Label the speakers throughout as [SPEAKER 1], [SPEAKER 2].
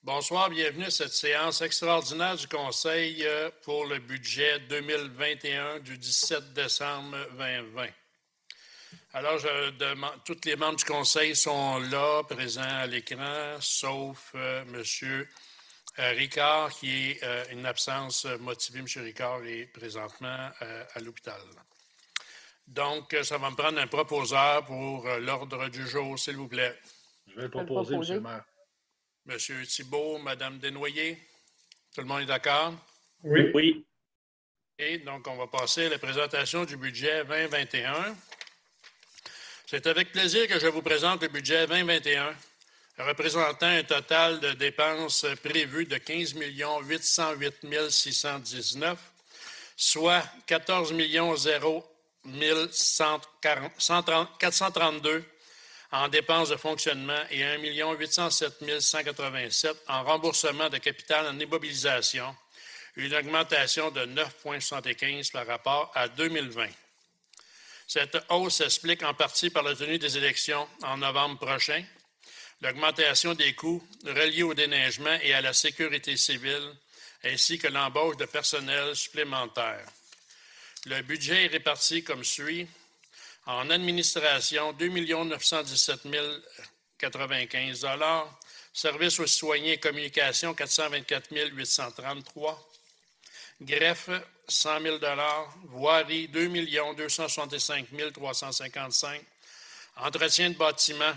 [SPEAKER 1] Bonsoir, bienvenue à cette séance extraordinaire du Conseil pour le budget 2021 du 17 décembre 2020. Alors, tous les membres du Conseil sont là, présents à l'écran, sauf M. Ricard, qui est une absence motivée. M. Ricard est présentement à l'hôpital. Donc, ça va me prendre un proposeur pour l'ordre du jour, s'il vous plaît.
[SPEAKER 2] Je vais le proposer, M. le maire.
[SPEAKER 1] Monsieur Thibault, Mme Desnoyers, tout le monde est d'accord?
[SPEAKER 2] Oui.
[SPEAKER 3] Oui.
[SPEAKER 1] Et donc, on va passer à la présentation du budget 2021. C'est avec plaisir que je vous présente le budget 2021, représentant un total de dépenses prévues de 15 808 619, soit 14 432 en dépenses de fonctionnement et 1 807 187 en remboursement de capital en immobilisation, une augmentation de 9,75 par rapport à 2020. Cette hausse s'explique en partie par la tenue des élections en novembre prochain, l'augmentation des coûts reliés au déneigement et à la sécurité civile, ainsi que l'embauche de personnel supplémentaire. Le budget est réparti comme suit. En administration, 2 917 095 $. Services aux citoyens et communications, 424 833 $. Greffe, 100 000 $. Voirie, 2 265 355 $. Entretien de bâtiments,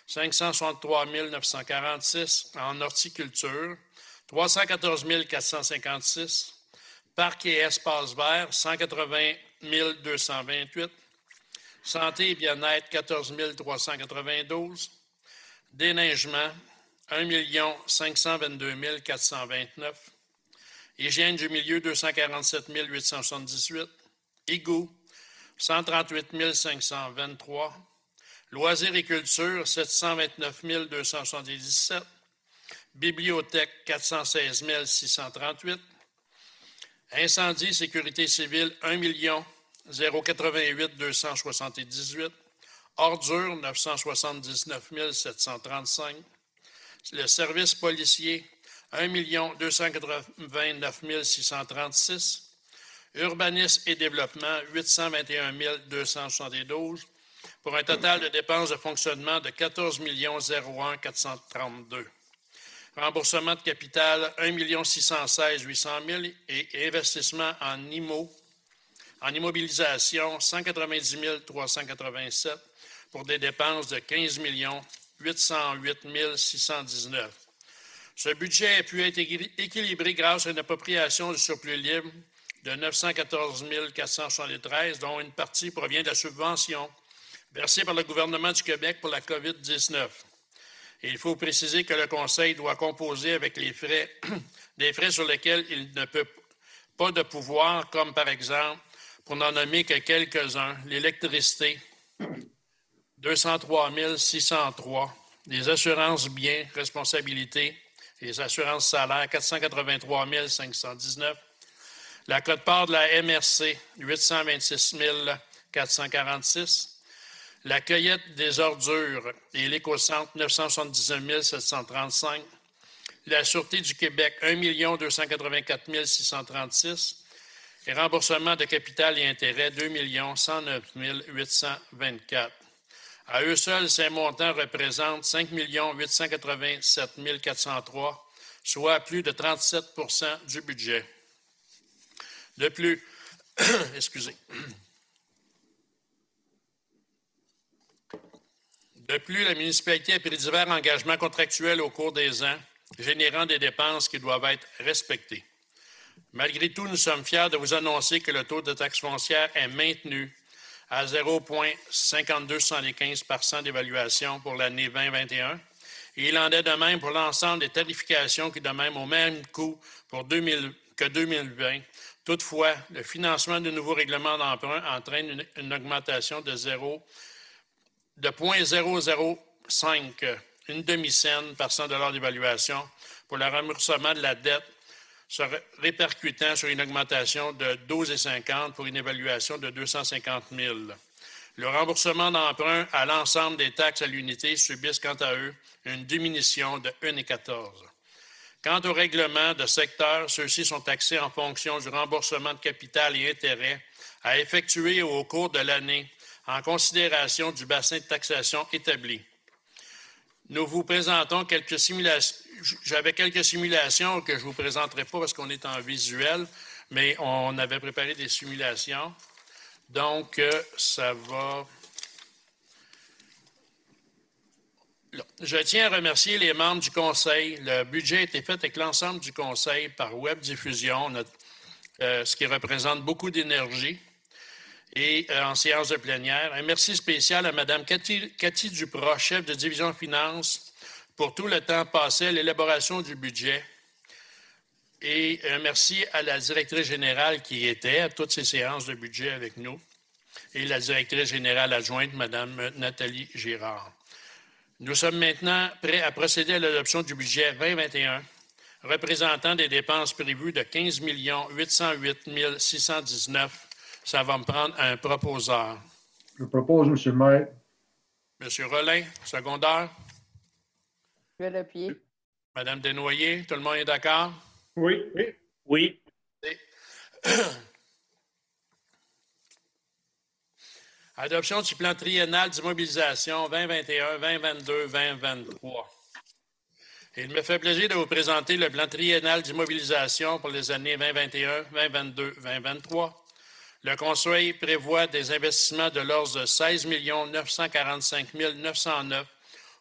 [SPEAKER 1] 563 946 $. En horticulture, 314 456 $. Parc et espaces verts, 180 228 $. Santé et bien-être, 14 392 $. Déneigement, 1 522 429 $. Hygiène du milieu, 247 878 $. Égouts, 138 523 $. Loisirs et culture, 729 277 $. Bibliothèque, 416 638 $. Incendie, sécurité civile, 1 088 278 $. Ordures, 979 735 $. Le service policier, 1 289 636 $. Urbanisme et développement, 821 272 $, pour un total de dépenses de fonctionnement de 14 01 432 $. Remboursement de capital, 1 616 800 000 $ et investissement en immobilisation, 190 387 $, pour des dépenses de 15 808 619 $. Ce budget a pu être équilibré grâce à une appropriation du surplus libre de 914 473 $, dont une partie provient de la subvention versée par le gouvernement du Québec pour la COVID-19. Et il faut préciser que le Conseil doit composer avec les frais, des frais sur lesquels il ne peut pas de pouvoir, comme par exemple, pour n'en nommer que quelques-uns, l'électricité, 203 603 $, les assurances biens, responsabilités, les assurances salaires, 483 519 $, la quote-part de la MRC, 826 446 $, la cueillette des ordures et l'écocentre, 979 735 $, la Sûreté du Québec, 1 284 636 $, et remboursement de capital et intérêts, 2 109 824 $. À eux seuls, ces montants représentent 5 887 403 $, soit plus de 37 % du budget. De plus, De plus, la municipalité a pris divers engagements contractuels au cours des ans, générant des dépenses qui doivent être respectées. Malgré tout, nous sommes fiers de vous annoncer que le taux de taxe foncière est maintenu à 0,5275 % d'évaluation pour l'année 2021. Et il en est de même pour l'ensemble des tarifications qui demeurent au même coût que 2020. Toutefois, le financement du nouveau règlement d'emprunt entraîne une augmentation de 0,005, une demi-cent par $100 d'évaluation pour le remboursement de la dette, se répercutant sur une augmentation de 12,50 pour une évaluation de 250 000. Le remboursement d'emprunt à l'ensemble des taxes à l'unité subissent quant à eux une diminution de 1,14. Quant au règlement de secteur, ceux-ci sont taxés en fonction du remboursement de capital et intérêts à effectuer au cours de l'année en considération du bassin de taxation établi. Nous vous présentons quelques simulations. J'avais quelques simulations que je ne vous présenterai pas parce qu'on est en visuel, mais on avait préparé des simulations. Donc, ça va... Là. Je tiens à remercier les membres du Conseil. Le budget a été fait avec l'ensemble du Conseil par web diffusion, ce qui représente beaucoup d'énergie, et en séance de plénière. Un merci spécial à Mme Cathy Duprat, chef de division finances, pour tout le temps passé à l'élaboration du budget. Et un merci à la directrice générale qui était à toutes ces séances de budget avec nous et la directrice générale adjointe, Mme Nathalie Girard. Nous sommes maintenant prêts à procéder à l'adoption du budget 2021, représentant des dépenses prévues de 15 808 619. Ça va me prendre un proposeur.
[SPEAKER 3] Je propose, M. le maire.
[SPEAKER 1] M. Rollin, secondaire.
[SPEAKER 4] Je vais l'appuyer.
[SPEAKER 1] Mme Desnoyers, tout le monde est d'accord?
[SPEAKER 2] Oui. Oui. Oui.
[SPEAKER 1] Adoption du plan triennal d'immobilisation 2021, 2022, 2023. Il me fait plaisir de vous présenter le plan triennal d'immobilisation pour les années 2021, 2022, 2023. Le Conseil prévoit des investissements de l'ordre de 16 945 909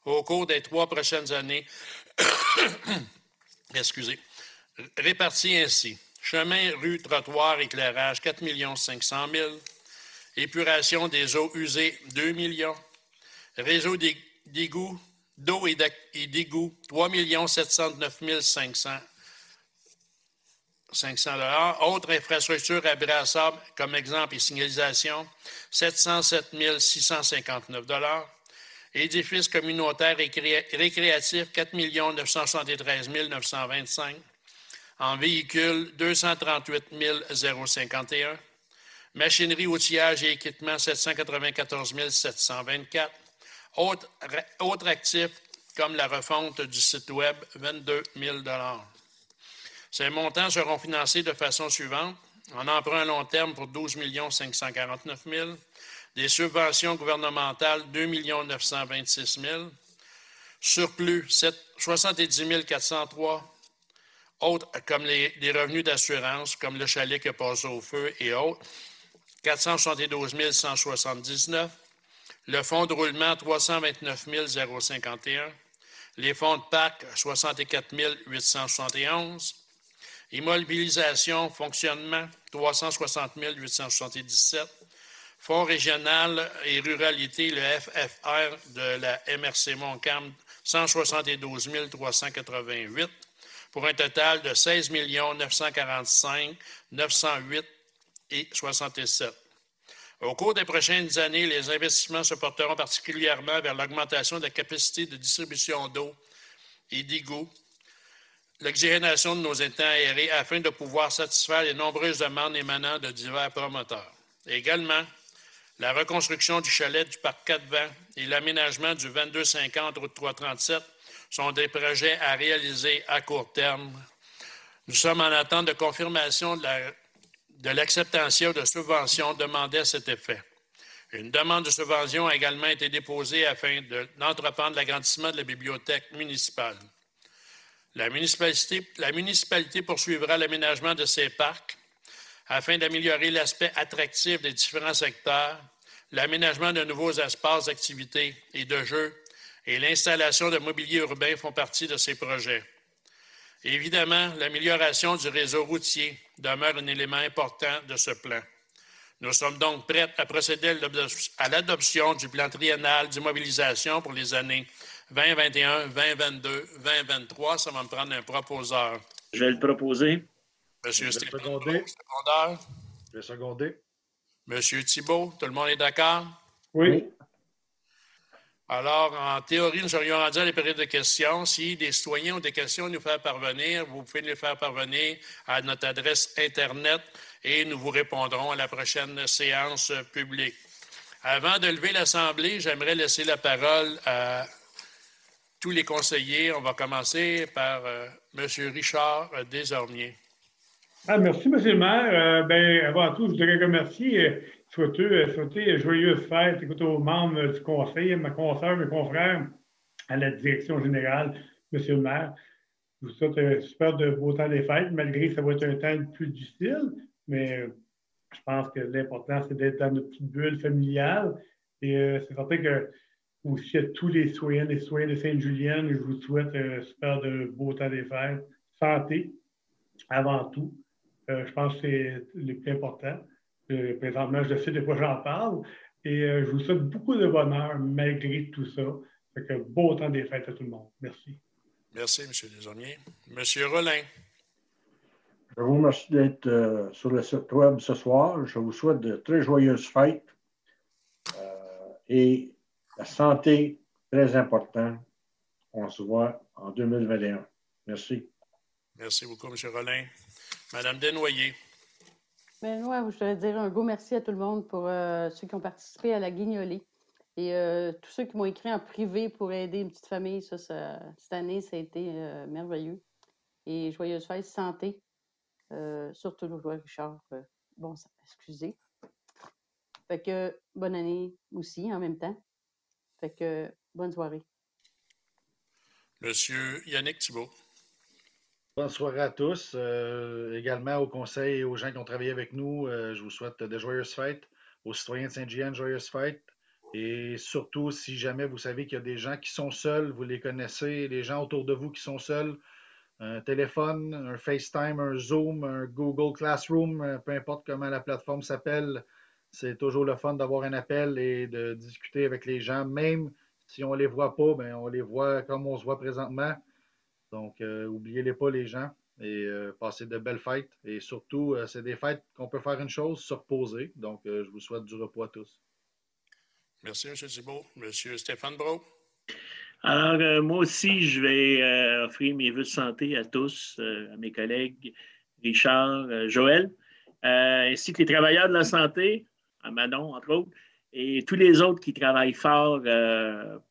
[SPEAKER 1] au cours des 3 prochaines années. Excusez. Répartis ainsi. Chemin, rue, trottoir, éclairage, 4 500 000. Épuration des eaux usées, 2 millions. Réseau d'égouts, d'eau et d'égouts, 3 709 500 $. Autres infrastructures abrassables, comme exemple et signalisation, 707 659 $. Édifices communautaires et récréatifs, 4 973 925 $. En véhicules, 238 051 $. Machinerie, outillage et équipement, 794 724 $. Autres actifs, comme la refonte du site Web, 22 000 $. Ces montants seront financés de façon suivante. En emprunt à long terme pour 12 549 000 $. Des subventions gouvernementales, 2 926 000 $. Surplus, 70 403 $. Autres, comme des revenus d'assurance, comme le chalet qui a passé au feu et autres, 472 179 $. Le fonds de roulement, 329 051 $. Les fonds de parc, 64 871 $. Immobilisation, fonctionnement, 360 877 $. Fonds régional et ruralité, le FFR de la MRC Montcalm, 172 388 $, pour un total de 16 945 908 et 67. Au cours des prochaines années, les investissements se porteront particulièrement vers l'augmentation de la capacité de distribution d'eau et d'égouts, l'oxygénation de nos étangs aérés afin de pouvoir satisfaire les nombreuses demandes émanant de divers promoteurs. Également, la reconstruction du chalet du Parc 4 et l'aménagement du 2250 route 337 sont des projets à réaliser à court terme. Nous sommes en attente de confirmation de l'acceptation de subventions demandées à cet effet. Une demande de subvention a également été déposée afin d'entreprendre l'agrandissement de la bibliothèque municipale. La municipalité poursuivra l'aménagement de ces parcs afin d'améliorer l'aspect attractif des différents secteurs, l'aménagement de nouveaux espaces d'activités et de jeux et l'installation de mobilier urbain font partie de ces projets. Évidemment, l'amélioration du réseau routier demeure un élément important de ce plan. Nous sommes donc prêts à procéder à l'adoption du plan triennal d'immobilisation pour les années 2021, 2022, 2023. Ça va me prendre un proposeur.
[SPEAKER 2] Je vais le proposer.
[SPEAKER 1] Monsieur Stéphane,
[SPEAKER 2] secondaire. Je vais seconder.
[SPEAKER 1] Monsieur Thibault, tout le monde est d'accord?
[SPEAKER 3] Oui.
[SPEAKER 1] Alors, en théorie, nous serions rendus à la période de questions. Si des citoyens ont des questions à nous faire parvenir, vous pouvez les faire parvenir à notre adresse Internet et nous vous répondrons à la prochaine séance publique. Avant de lever l'Assemblée, j'aimerais laisser la parole à tous les conseillers. On va commencer par M. Richard Desormiers.
[SPEAKER 3] Merci, M. le maire. Avant tout, je voudrais remercier, souhaiter joyeuses fêtes aux membres du conseil, à ma consoeur, mes confrères, à la direction générale, M. le maire. Je vous souhaite un super de beau temps des fêtes, malgré que ça va être un temps plus difficile, mais je pense que l'important, c'est d'être dans notre petite bulle familiale. Et c'est certain que aussi à tous les citoyens et citoyennes de Sainte-Julienne, je vous souhaite un super de beau temps des fêtes. Santé, avant tout. Je pense que c'est le plus important. Présentement, je sais de quoi j'en parle. Et je vous souhaite beaucoup de bonheur malgré tout ça. Fait que beau temps des fêtes à tout le monde. Merci.
[SPEAKER 1] Merci, M. Desormiers. M. Rollin.
[SPEAKER 5] Je vous remercie d'être sur le site web ce soir. Je vous souhaite de très joyeuses fêtes et la santé, très important. On se voit en 2021. Merci.
[SPEAKER 1] Merci beaucoup, M. Rollin. Mme Desnoyers.
[SPEAKER 4] Moi, je voudrais dire un gros merci à tout le monde pour ceux qui ont participé à la guignolée. Et tous ceux qui m'ont écrit en privé pour aider une petite famille, cette année, ça a été merveilleux. Et joyeuse fête, santé. Surtout le joueur Richard. Excusez. Fait que bonne année aussi en même temps. Fait que bonne soirée.
[SPEAKER 1] Monsieur Yannick Thibault.
[SPEAKER 6] Bonne soirée à tous. Également au conseil et aux gens qui ont travaillé avec nous, je vous souhaite de joyeuses fêtes. Aux citoyens de Sainte-Julienne, joyeuses fêtes. Et surtout, si jamais vous savez qu'il y a des gens qui sont seuls, vous les connaissez, les gens autour de vous qui sont seuls, un téléphone, un FaceTime, un Zoom, un Google Classroom, peu importe comment la plateforme s'appelle, c'est toujours le fun d'avoir un appel et de discuter avec les gens, même si on ne les voit pas, bien, on les voit comme on se voit présentement. Donc, oubliez-les pas, les gens, et passez de belles fêtes. Et surtout, c'est des fêtes qu'on peut faire une chose, se reposer. Donc, je vous souhaite du repos à tous.
[SPEAKER 1] Merci, M. Thibault. M. Stéphane Brault.
[SPEAKER 2] Alors, moi aussi, je vais offrir mes vœux de santé à tous, à mes collègues, Richard, Joël, ainsi que les travailleurs de la santé, à Manon, entre autres, et tous les autres qui travaillent fort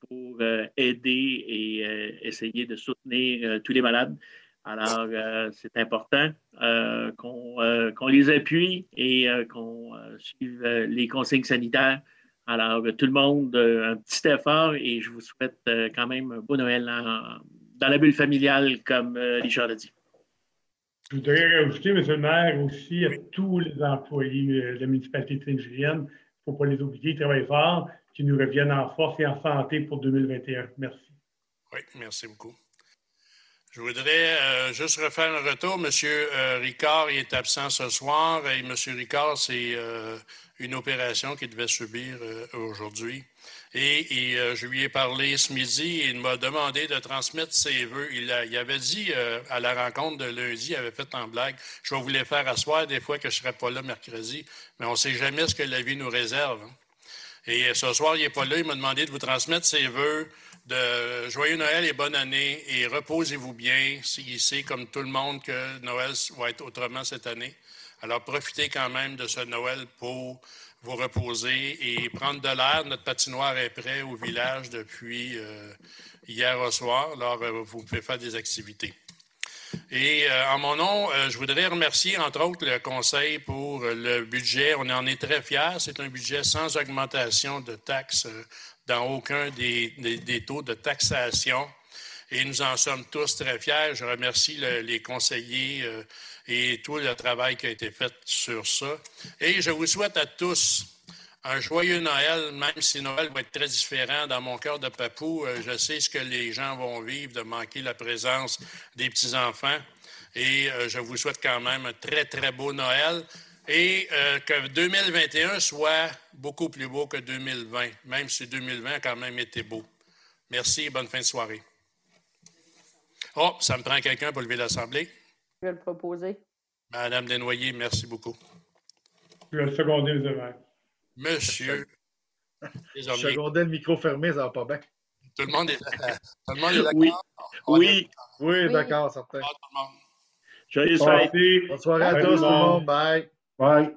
[SPEAKER 2] pour aider et essayer de soutenir tous les malades. Alors, c'est important qu'on les appuie et qu'on suive les consignes sanitaires. Alors, tout le monde, un petit effort et je vous souhaite quand même un beau Noël dans la bulle familiale, comme Richard l'a dit.
[SPEAKER 3] Je voudrais rajouter, M. le maire, aussi à tous les employés de la municipalité de Sainte-Julienne. Il ne faut pas les oublier, ils travaillent fort, qui nous reviennent en force et en santé pour 2021. Merci.
[SPEAKER 1] Oui, merci beaucoup. Je voudrais juste refaire un retour. M. Ricard est absent ce soir et M. Ricard, c'est une opération qu'il devait subir aujourd'hui. Et je lui ai parlé ce midi et il m'a demandé de transmettre ses vœux. Il avait dit à la rencontre de lundi, il avait fait en blague, je vais vous les faire asseoir des fois que je ne serai pas là mercredi, mais on ne sait jamais ce que la vie nous réserve. Hein. Et ce soir, il n'est pas là, il m'a demandé de vous transmettre ses vœux de joyeux Noël et bonne année et reposez-vous bien. Il sait, comme tout le monde, que Noël va être autrement cette année. Alors, profitez quand même de ce Noël pour vous reposer et prendre de l'air. Notre patinoire est prêt au village depuis hier au soir. Alors, vous pouvez faire des activités. Et en mon nom, je voudrais remercier, entre autres, le Conseil pour le budget. On en est très fiers. C'est un budget sans augmentation de taxes dans aucun des taux de taxation. Et nous en sommes tous très fiers. Je remercie les conseillers et tout le travail qui a été fait sur ça. Et je vous souhaite à tous un joyeux Noël, même si Noël va être très différent. Dans mon cœur de papou, je sais ce que les gens vont vivre, de manquer la présence des petits-enfants. Et je vous souhaite quand même un très, très beau Noël. Et que 2021 soit beaucoup plus beau que 2020, même si 2020 a quand même été beau. Merci et bonne fin de soirée. Oh, ça me prend quelqu'un pour lever l'Assemblée.
[SPEAKER 4] Je vais le proposer.
[SPEAKER 1] Madame Desnoyers, merci beaucoup.
[SPEAKER 3] Je vais le seconder, M. le maire.
[SPEAKER 1] Monsieur Desormiers.
[SPEAKER 6] Seconder le micro fermé, ça va pas bien.
[SPEAKER 1] Tout le monde est d'accord?
[SPEAKER 2] Oui, oui.
[SPEAKER 6] Oui, d'accord, certain.
[SPEAKER 1] Tout le monde.
[SPEAKER 2] Joyeux fête.
[SPEAKER 6] Bonne soirée à tous, tout le monde. Bye.
[SPEAKER 5] Bye.